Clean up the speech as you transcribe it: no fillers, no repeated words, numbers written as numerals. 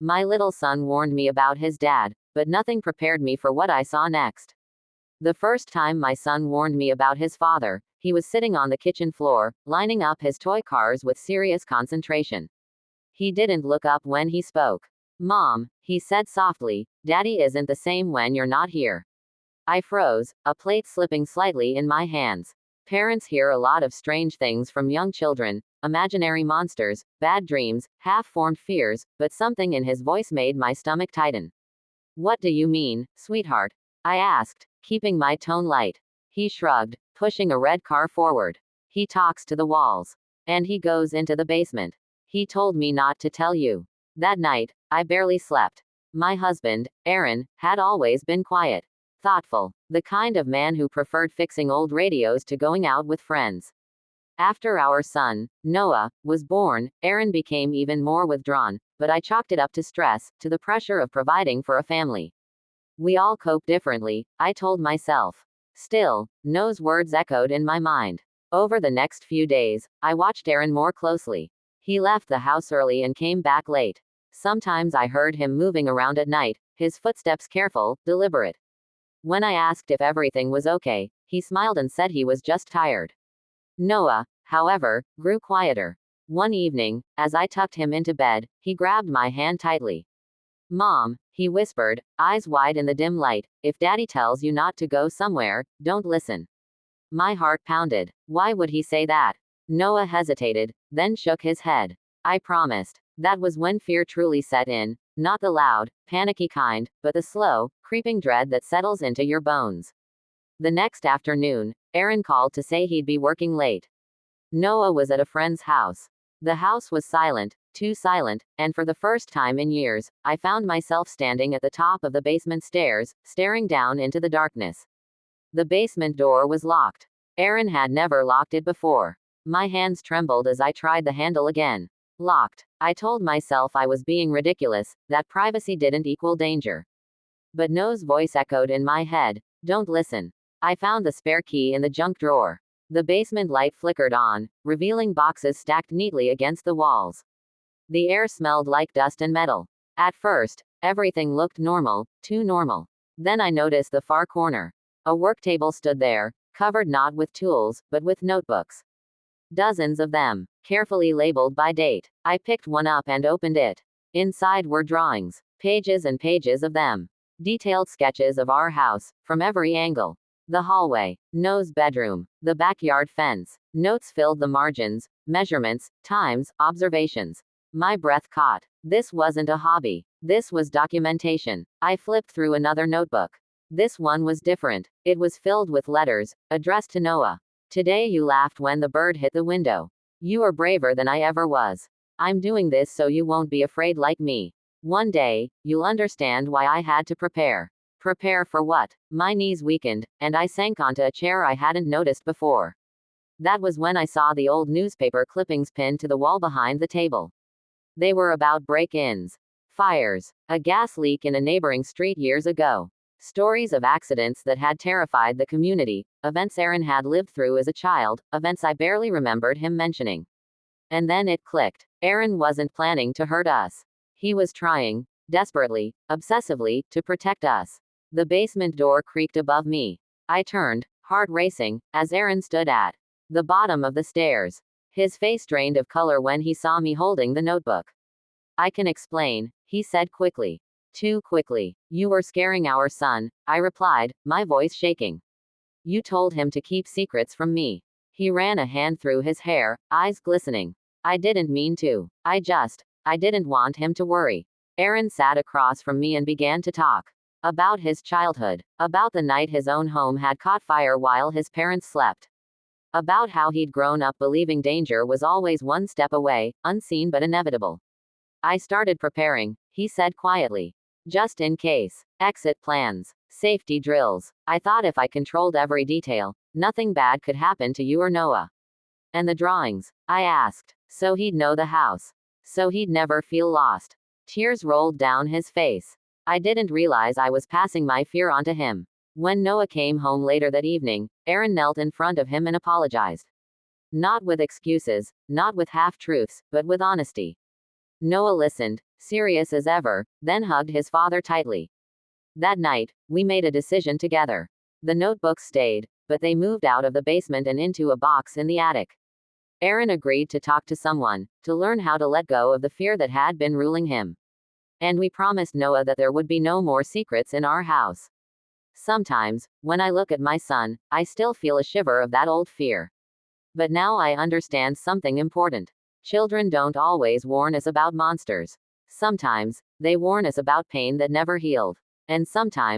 My little son warned me about his dad, but nothing prepared me for what I saw next. The first time my son warned me about his father, he was sitting on the kitchen floor, lining up his toy cars with serious concentration. He didn't look up when he spoke. Mom, he said softly, Daddy isn't the same when you're not here. I froze, a plate slipping slightly in my hands. Parents hear a lot of strange things from young children, imaginary monsters, bad dreams, half-formed fears, but something in his voice made my stomach tighten. What do you mean, sweetheart? I asked, keeping my tone light. He shrugged, pushing a red car forward. He talks to the walls. And he goes into the basement. He told me not to tell you. That night, I barely slept. My husband, Aaron, had always been quiet. Thoughtful. The kind of man who preferred fixing old radios to going out with friends. After our son, Noah, was born, Aaron became even more withdrawn, but I chalked it up to stress, to the pressure of providing for a family. We all cope differently, I told myself. Still, Noah's words echoed in my mind. Over the next few days, I watched Aaron more closely. He left the house early and came back late. Sometimes I heard him moving around at night, his footsteps careful, deliberate. When I asked if everything was okay, he smiled and said he was just tired. Noah, however, grew quieter. One evening, as I tucked him into bed, he grabbed my hand tightly. Mom, he whispered, eyes wide in the dim light, if Daddy tells you not to go somewhere, don't listen. My heart pounded. Why would he say that? Noah hesitated, then shook his head. I promised. That was when fear truly set in, not the loud, panicky kind, but the slow, creeping dread that settles into your bones. The next afternoon, Aaron called to say he'd be working late. Noah was at a friend's house. The house was silent, too silent, and for the first time in years, I found myself standing at the top of the basement stairs, staring down into the darkness. The basement door was locked. Aaron had never locked it before. My hands trembled as I tried the handle again. Locked. I told myself I was being ridiculous, that privacy didn't equal danger. But Noah's voice echoed in my head, don't listen. I found the spare key in the junk drawer. The basement light flickered on, revealing boxes stacked neatly against the walls. The air smelled like dust and metal. At first, everything looked normal, too normal. Then I noticed the far corner. A work table stood there, covered not with tools, but with notebooks. Dozens of them, carefully labeled by date. I picked one up and opened it. Inside were drawings, pages and pages of them. Detailed sketches of our house, from every angle. The hallway, Noah's bedroom, the backyard fence. Notes filled the margins, measurements, times, observations. My breath caught. This wasn't a hobby. This was documentation. I flipped through another notebook. This one was different. It was filled with letters, addressed to Noah. Today you laughed when the bird hit the window. You are braver than I ever was. I'm doing this so you won't be afraid like me. One day, you'll understand why I had to prepare. Prepare for what? My knees weakened, and I sank onto a chair I hadn't noticed before. That was when I saw the old newspaper clippings pinned to the wall behind the table. They were about break-ins, fires, a gas leak in a neighboring street years ago. Stories of accidents that had terrified the community, events Aaron had lived through as a child, events I barely remembered him mentioning. And then it clicked. Aaron wasn't planning to hurt us. He was trying, desperately, obsessively, to protect us. The basement door creaked above me. I turned, heart racing, as Aaron stood at the bottom of the stairs. His face drained of color when he saw me holding the notebook. I can explain, he said quickly. Too quickly. You were scaring our son, I replied, my voice shaking. You told him to keep secrets from me. He ran a hand through his hair, eyes glistening. I didn't mean to. I didn't want him to worry. Aaron sat across from me and began to talk. About his childhood. About the night his own home had caught fire while his parents slept. About how he'd grown up believing danger was always one step away, unseen but inevitable. I started preparing, he said quietly. Just in case. Exit plans. Safety drills. I thought if I controlled every detail, nothing bad could happen to you or Noah. And the drawings? I asked. So he'd know the house. So he'd never feel lost. Tears rolled down his face. I didn't realize I was passing my fear onto him. When Noah came home later that evening, Aaron knelt in front of him and apologized. Not with excuses, not with half-truths, but with honesty. Noah listened, serious as ever, then hugged his father tightly. That night, we made a decision together. The notebooks stayed, but they moved out of the basement and into a box in the attic. Aaron agreed to talk to someone, to learn how to let go of the fear that had been ruling him. And we promised Noah that there would be no more secrets in our house. Sometimes, when I look at my son, I still feel a shiver of that old fear. But now I understand something important. Children don't always warn us about monsters. Sometimes, they warn us about pain that never healed. And sometimes,